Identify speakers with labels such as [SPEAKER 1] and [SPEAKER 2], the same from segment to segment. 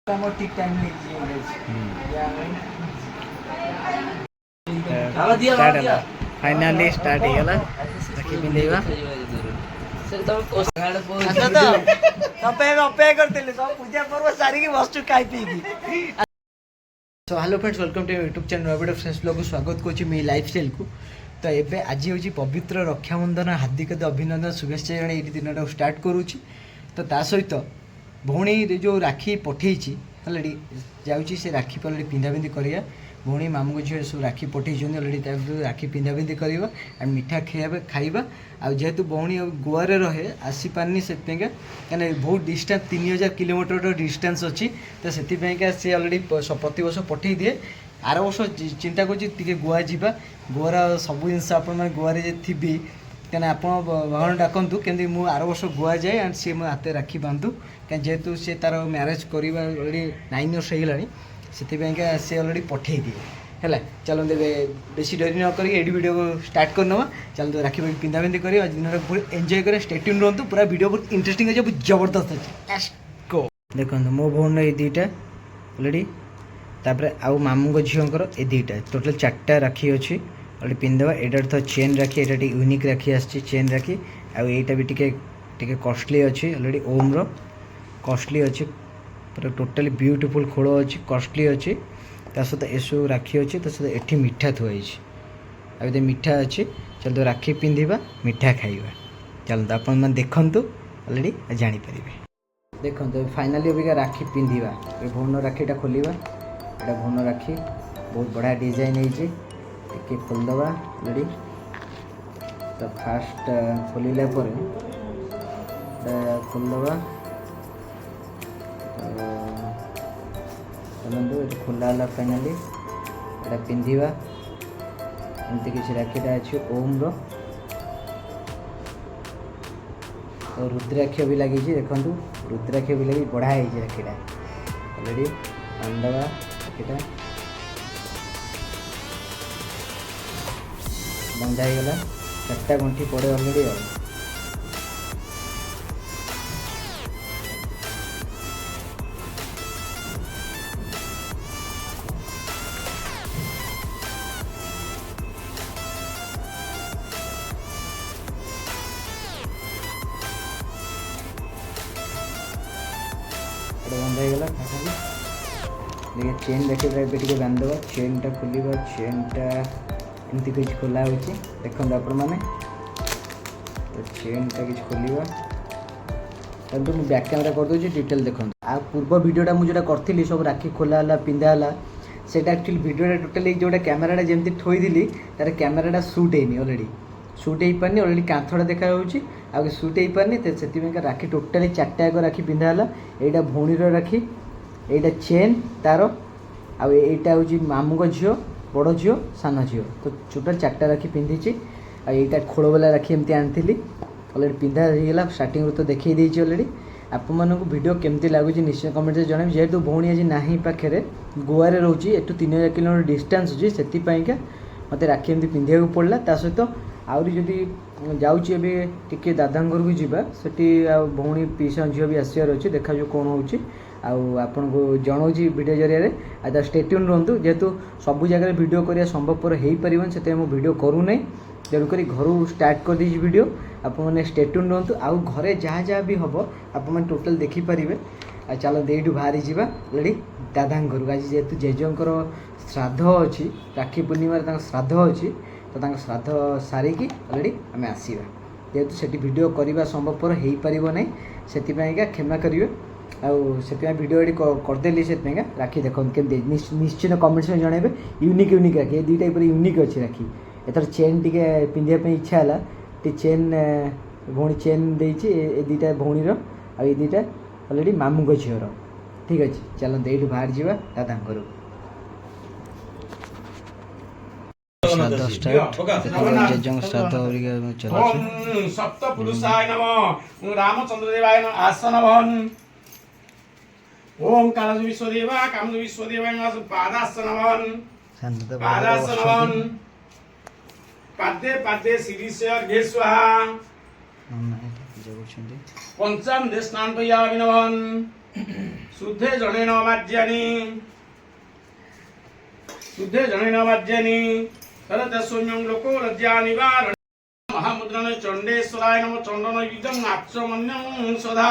[SPEAKER 1] ठीक टाइम में
[SPEAKER 2] finally start हो गला राखी पिंधेबा so hello friends welcome to YouTube channel रविड फ्रेंड्स ब्लॉग को स्वागत करुँच मे लाइफस्टाइल को। तो एबे आज हूँ पवित्र रक्षाबंधन हार्दिक अभिनंदन शुभेच्छा जन ये दिन स्टार्ट करुँच। तो ता सहित भौणी जो राखी पठेई अलरेडी जाऊँगी से राखी पर अलरेडी पिंधापिंधि करिया भौणी मामू झील सब राखी पठेई अलरेडी राखी पिंधापिंधि करवा एंड मिठा खाइबा जेहेतु भौणी गोवा रहे आसीपारनी से कहीं बहुत डिस्टेंस 3000 किलोमीटर डिस्टेंस अच्छी तो से सी अलरेडी प्रति वर्ष पठेई दिए। आर वर्ष चिंता कर गोवा जावा गोवार सब जिन आप गोवा थी कहीं आप भगवान डाकतु केमती मुझे आर वर्ष गोवा जाए एंड सी मो हाथ राखी बांधु कहीं जेहेतु सी तार म्यारेज कर अलरेडी 9 इयर्स होगा से सी अलरेडी पठेई दिए है। चलते बेसी डरी न कर वीडियो को स्टार्ट करना चलते राखी पिंधापिंधि कर दिन एंजॉय करें स्टेट्यून रुहतु पूरा वीडियो बहुत इंटरेस्टिंग अच्छे बहुत जबरदस्त अच्छे देखो मो भौन ये दुईटा अलरेडी तापर आउ मामू झीवर ये दुईटा टोटाल 4टा राखी अच्छी अलरेडी पिंधवा एटा तो चेन राखी एटा यूनिक राखी आसी चेन राखी आईटा भी टे कॉस्टली अच्छी अलरेडी ओम रो कॉस्टली अच्छी पूरा टोटाली ब्यूटीफुल खोल अच्छी कॉस्टली अच्छी ता सहित एसबू राखी अच्छी तो सहित एठी मिठा थुआई आ मिठा अच्छी चलते राखी पिंधिबा मिठा खाइबा चलते आप देखु अलरेडी जानीपर देखो फाइनाली अबिका राखी पिंधिबा ये भौन राखीटा खोलिबा एटा भौन राखी बहुत बढ़िया डिजाइन है टे खोलदबा अलरेडी तो फास्ट खोलिला खोलदबा चलते ये खोला है फाइनाली एटा पिंधिबा एमती किसी राखीटा अच्छे ओम रो तो रुद्राक्ष भी लगी देखु रुद्राक्ष भी लगी बढ़ा है राखीटा अलरेडी बांधवा राखीटा बंधा होगा 4टा गंठी पड़े अलरेडी बंधा होगा देखिए चेन देखिए बांधवा चेन टा खोल चेन टा एमती किसी खोला हो देखो आप तो चेन टा कि खोल तो मुझे बैक कैमेरा करदे डिटेल देखो आ पूर्व वीडियोटा मुझे करी सब राखी खोला पिंधाला से एक्चुअली वीडियोटा टोटाली जोटा कैमेराटा जमी थोड़ी तार कैमेराटा सुट है अलरेडी सुट हो पारनी अलरेडी कांथटा देखा आगे सुट हो पारनी तो से राखी टोटाली 4टा आग राखी पिंधाला यहाँ भौणी राखी यहाँ चेन तार आईटा हूँ मामू झील बड़ झील सान झील तो टोटाल 4टा राखी पिंधि आईटा खोल वाला राखी एमती आनी अलरेडी पिंधा होगा स्टार्टिंग तो देखी अलरेडी आप वीडियो केमती लगुच निश्चय कमेंट से जन जेहेतु भौणी आज ना पाखे गोवा रोचे एटू 3000 किलोमीटर डिस्टेंस अच्छी से मत राखी एमती पिंधा पड़ा ता सहित आहरी जदि जाऊँगी टे दादा घर को जावा से भौणी पीसा झील भी आसबार अच्छे देखा जो कौन हो आपन को जनाऊँगी वीडियो जरिए स्टेट्यून रुहतु जेहेतु सब जगह वीडियो करने संभवपर हो पार से वीडियो करूना तेणुक घर स्टार्ट कर दी वीडियो आप स्टेट्यून रुहतु आउ घरे जहाँ जहाँ भी हम आप टोटाल देखिपारे चलो ये बाहरी जावा अलरेडी दादा घर को आज जेहेतु जेजंकर श्राद्ध अच्छी राखी पूर्णिमार श्राद्ध अच्छी तो श्राद्ध सारिकी अलरेडी आम आसवा जेहेतु से वीडियो करने संभवपर हो पार ना से क्षमा करेंगे आते वीडियो ये करदेली से राखी देखो निश्चित कमेंट्स में जनइबे यूनिक यूनिक राखी दुईटा पूरा यूनिक अच्छी राखी एथर चेन टी पिंधापी इच्छा है टे चेन भौणी चेन देती दुईटा भौणीर आ दुईटा अलरेडी मामू झीवर ठीक अच्छे चलते ये बाहर जावा दादा घर श्राद्ध स्टार्ट जेजंग श्राद्ध चल
[SPEAKER 3] सप्तपुरुषाय नमः रामचंद्र देवाय नमः आसन भवन ओम कालज विश्वदेवा कामज विश्वदेवाय पादासन भवन पादासन भवन पादे पादे शिरीष अर्घे स्वाहा पंचम दे स्नान भैया भवन शुद्धे जनेन वाज्यानि सरते शून्यं लोको लज्जा निवारण महामुद्रने चंडेश्वराय नमः चंदन युजं आचमन्यं सदा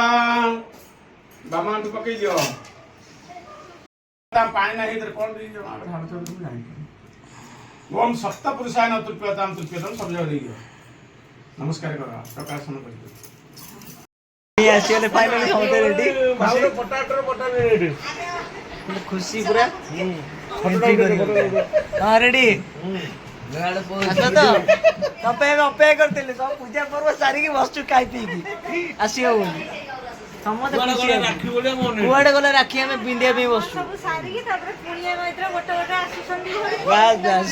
[SPEAKER 3] बामा तो पकई दियो ता पानी नाही तर कोण दी ठाण तर तुम नाही ओम सप्तपुरुषाय नमः तुल्यताम सब जगह दी नमस्कार करा प्रकाशन कर
[SPEAKER 2] ये आसीले फाइनली समते रेडी
[SPEAKER 3] भाउर पटाटर रेडी
[SPEAKER 2] खुशी पूरा हां रेडी अच्छा तो तपे अपेक्षा करते सब पूजा पर्व सारी की वस्तु खाई पी की आसियो समते खुशी राखी बोले मोने कुआडे गले राखी हमें पिंडिया पे वस्तु
[SPEAKER 1] सब सारी की तबरे पुनिया मैत्र गोटे गोटे आसुसन दी घरे
[SPEAKER 2] बस बस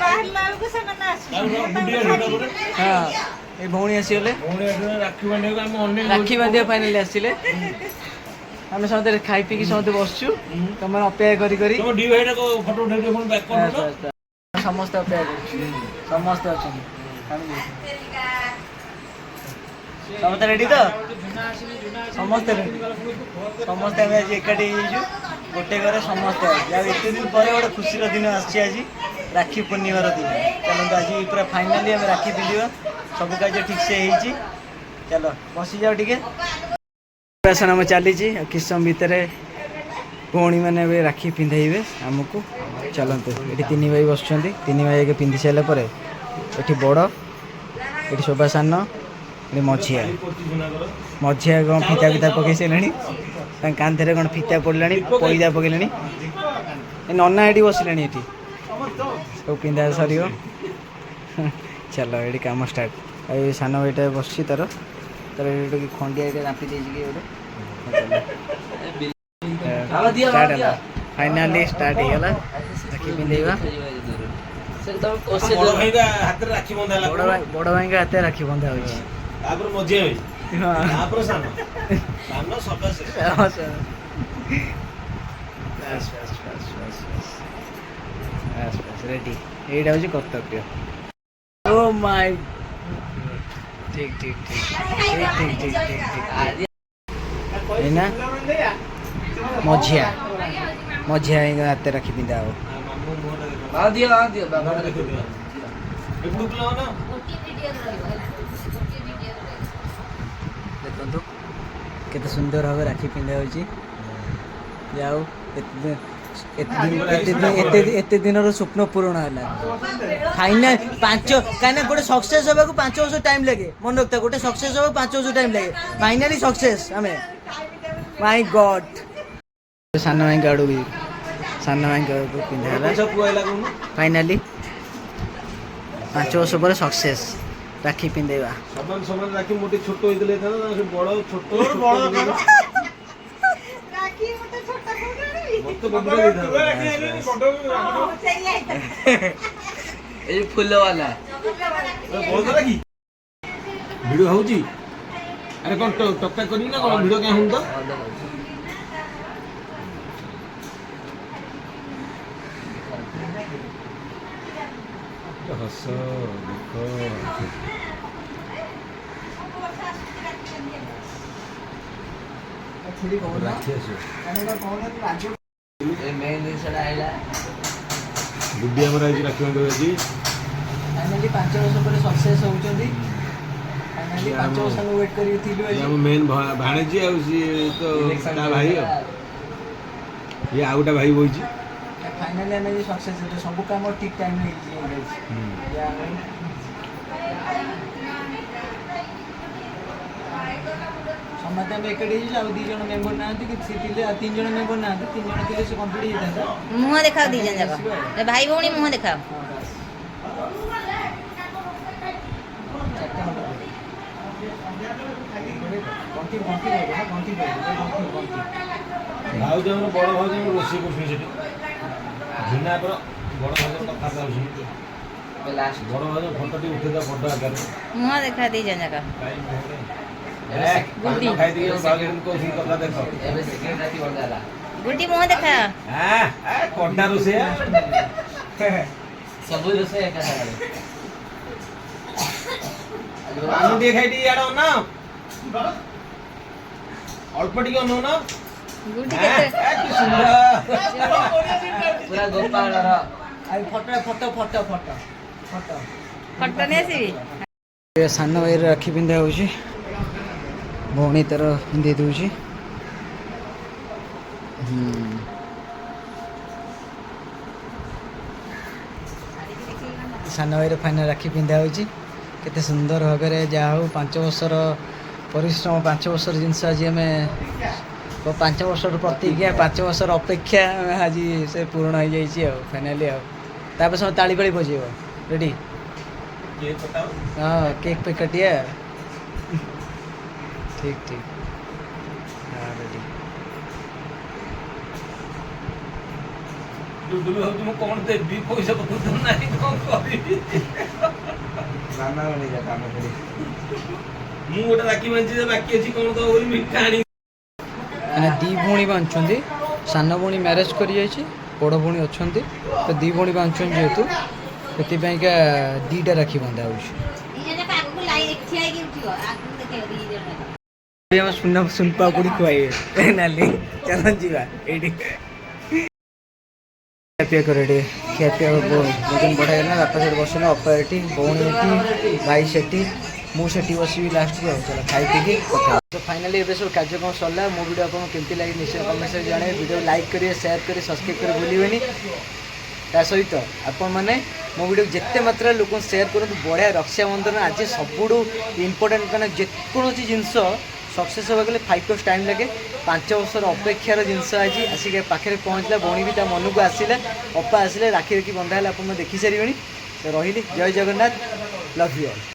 [SPEAKER 1] बाहर लाल को से मना आसु
[SPEAKER 2] हां ए भौणी आसीले
[SPEAKER 3] राखी बांधे हम अन्य
[SPEAKER 2] राखी बांधिया फाइनली आसीले हम समते खाई पी की समते बसछु तमन अपेक्षा करी करी
[SPEAKER 3] तो डी भाई को फोटो उठा के फोन बैक कर दो
[SPEAKER 2] समस्त अपेक्षा करछु समस्त अछन समते रेडी तो समस्त रेडी समस्त हम आज एकाठी हिजु गोटे घरे समस्त या एते दिन पर गोटे खुशी रो दिन आछि आज राखी पूर्णिमा रो दिन चलो आज पूरा फाइनली हम राखी पिलियो सब काज ठीक से हेची चलो बसी जाओ ठीक है पैसा हम चली किस समय भितर भौणी मैंने भी राखी पिंधेबे आमको चलते ये तीन भाई बस तीन भाई आगे पिंधि सारापर ये बड़ ये शोभा सान ये मझिया मझिया कौन फिता फिता पकई सारे कांधे कौन फिता पड़ा पैदा पकड़े नना ये बसले ये सब पिंधा सर चलो ये कम स्टार्ट ये सान भाईटा बस तार तार खंडिया नापी फाइनाली स्टार्ट हो गला राखी पिंधेबा
[SPEAKER 3] बड़ भाई का हाथ रे राखी बंधा ला
[SPEAKER 2] बड़ भाई का हाथ राखी बंधा होई
[SPEAKER 3] तापर मजे होई
[SPEAKER 2] हां
[SPEAKER 3] तापर सानो सानो सबसे
[SPEAKER 2] बस रेडी एटा हो कर्तव्य ओ माय ठीक ठीक ठीक ठीक ठीक ठीक ठीक ना मझिया मझिया हाथ राखी पिंधा हो देखो केते सुंदर भाव राखी पिंधा होची जाओ एते दिन स्वप्न पूर्ण है फाइनल पांच कहीं गोटे सक्सेस होगा 5 वर्ष टाइम लगे मन रखता गोटे सक्सेस होगा 5 वर्ष टाइम लगे फाइनाली सक्सेस आमे माय गॉड सान भाई गाड़ू भी सान भाई पिंधा फाइनाली 5 वर्ष पर सक्सेस राखी पिंधेबा
[SPEAKER 3] समान समान राखी मोटे छोट होइतले था ना बड़ छोट बड़
[SPEAKER 1] राखी मते छोटा
[SPEAKER 3] मत बड़ दे था
[SPEAKER 2] ए फूल वाला
[SPEAKER 3] बहुत राखी वीडियो होउची अरे कोन टक्का करी ना कोन वीडियो के हुन तो हस देखो राखी आसो
[SPEAKER 2] ए मेन दिसडा आइला
[SPEAKER 3] गुड्डी हमर आज राखी बंधो जी
[SPEAKER 2] फाइनाली 5 वर्ष पर सक्सेस होउचंदी फाइनाली 5 वर्ष नु वेट करी थिलु
[SPEAKER 3] ये हम मेन भाणे जी आ तो ता भाई ये आउटा भाई बोइची
[SPEAKER 2] फाइनाली हमें ये सक्सेस है सब काम ठीक टाइम में हो या समझते हम एक डेज आ 2 जन मेंबर ना कि थिले 3 जन मेंबर ना 3 जन थिले से कंप्लीट हो जाता
[SPEAKER 1] मुंह दिखाओ दी जन जगह भाई भौणी मुंह दिखाओ
[SPEAKER 2] घंटी घंटी घंटी
[SPEAKER 3] भाव जो बड़ भाव जो रोसी को सेठी झिना पर बड़ भाव कथा जाउसी लास्ट बड़ भाव फोटो टी उठे दा बड़ आकार
[SPEAKER 1] मुंह दिखा दी जन जगह
[SPEAKER 3] गुड्डी खाई दियो भाव को सी कथा देखो
[SPEAKER 2] एबे सेकेंड राती बड़ जाला
[SPEAKER 1] गुड्डी मुंह दिखा
[SPEAKER 3] हां ए कोंडा रोसे
[SPEAKER 2] सब रोसे एक साथ
[SPEAKER 3] आलू दे खाई दी याडो ना
[SPEAKER 4] ଅଳ୍ପ ଟିକେ ଅନଉ ନା
[SPEAKER 1] ଗୁଡି
[SPEAKER 4] କି ସୁନ୍ଦର
[SPEAKER 2] ପୁରା ଗୋପାଳର ଆଉ photo photo photo photo photo
[SPEAKER 1] photo ନେଇ ଆସିବି।
[SPEAKER 2] ସାନ ଭାଇର ରାକ୍ଷୀ ପିନ୍ଧା ହେଉଛି, ଭଉଣୀ ତାର ପିନ୍ଧେଇ ଦେଉଛି। ସାନ ଭାଇର ଫାଇନାଲ ରାକ୍ଷୀ ପିନ୍ଧା ହେଉଛି। କେତେ ସୁନ୍ଦର ଭାବରେ, ଯାହା ହଉ 5 ବର୍ଷର ପରିଶ୍ରମ, 5 ବର୍ଷର ଜିନିଷ ଆଜି ଆମେ 5 ବର୍ଷର ପ୍ରତିଜ୍ଞା, 5 ବର୍ଷର ଅପେକ୍ଷା ଆଜି ସେ ପୂରଣ ହେଇଯାଇଛି ଆଉ ଫାଇନାଲି ଆଉ। ତାପରେ ସବୁ ତାଳି ପାଳି ବଜେଇବ। ରେଡ଼ି? ହଁ କେକ୍ पे कटिया। ठीक ठीक हाँ रेडी।
[SPEAKER 4] ଡୁଡୁଲୁ ଭାବୁଛି ମୁଁ କଣ ଦେବି, ପଇସା ପତ୍ର ତ ନାହିଁ, କଣ କରିବି।
[SPEAKER 2] मामा बनी जा काम करी।
[SPEAKER 4] ମୁଁ ଗୋଟେ ରାକ୍ଷୀ ବାନ୍ଧିଛି, ବାକି ଅଛି କଣ ଦବ ବୋଲି ମିଠା ଆଣି।
[SPEAKER 2] ମାନେ ଦି ଭଉଣୀ ବାଞ୍ଚୁଛନ୍ତି, ସାନ ଭଉଣୀ ମ୍ୟାରେଜ୍ କରିଯାଇଛି, ବଡ଼ ଭଉଣୀ ଅଛନ୍ତି, ତ ଦି ଭଉଣୀ ବାଞ୍ଚୁଛନ୍ତି ଯେହେତୁ ସେଥିପାଇଁକା ଦୁଇଟା ରାକ୍ଷୀ ବନ୍ଧା ହେଉଛି। ସୁନପାପୁଡ଼ି ଖୁଆଇବେ ନାଲି, ଚାଲ ଯିବା ଏଇଠି ଖିଆପିଆ କରେ। ଏଠି ଖିଆପିଆ ଭୋଜନ ବଢ଼ାଇଗଲା। ବାପା ସେଠି ବସିଲେ, ଅପା ଏଠି, ଭଉଣୀ ଏଠି, ଭାଇ ସେଠି, ମୁଁ ସେଠି ବସିବି ଲାଷ୍ଟକୁ ଆଉ। ଚାଲ ଖାଇ ପିଇକି କଥା। ତ ଫାଇନାଲି ଏବେ ସବୁ କାର୍ଯ୍ୟକ୍ରମ ସରିଲା। ମୋ ଭିଡ଼ିଓ ଆପଣଙ୍କୁ କେମିତି ଲାଗି ନିଶ୍ଚୟ କମେଣ୍ଟରେ ଜଣାଇବେ। ଭିଡ଼ିଓ ଲାଇକ୍ କରିବେ, ସେୟାର କରି, ସବସ୍କ୍ରାଇବ୍ କରି ଭୁଲିବେନି। ତା ସହିତ ଆପଣମାନେ ମୋ ଭିଡ଼ିଓ ଯେତେ ମାତ୍ରାରେ ଲୋକଙ୍କୁ ସେୟାର କରନ୍ତୁ। ବଢ଼ିଆ ରକ୍ଷାବନ୍ଧନ ଆଜି ସବୁଠୁ ଇମ୍ପୋର୍ଟାଣ୍ଟ, ମାନେ ଯେକୌଣସି ଜିନିଷ ସକ୍ସେସ୍ ହେବାକୁ ଗଲେ 5 years ଟାଇମ୍ ଲାଗେ। 5 ବର୍ଷର ଅପେକ୍ଷାର ଜିନିଷ ଆଜି ଆସିକି ପାଖରେ ପହଞ୍ଚିଲା। ଭଉଣୀ ବି ତା ମନକୁ ଆସିଲା, ଅପା ଆସିଲେ, ରାକ୍ଷୀ ରାକ୍ଷୀ ବନ୍ଧା ହେଲେ ଆପଣ ଦେଖିସାରିବେଣି। ତ ରହିଲି, ଜୟ ଜଗନ୍ନାଥ, ଲଭ୍ ୟୁ ଅଲ୍।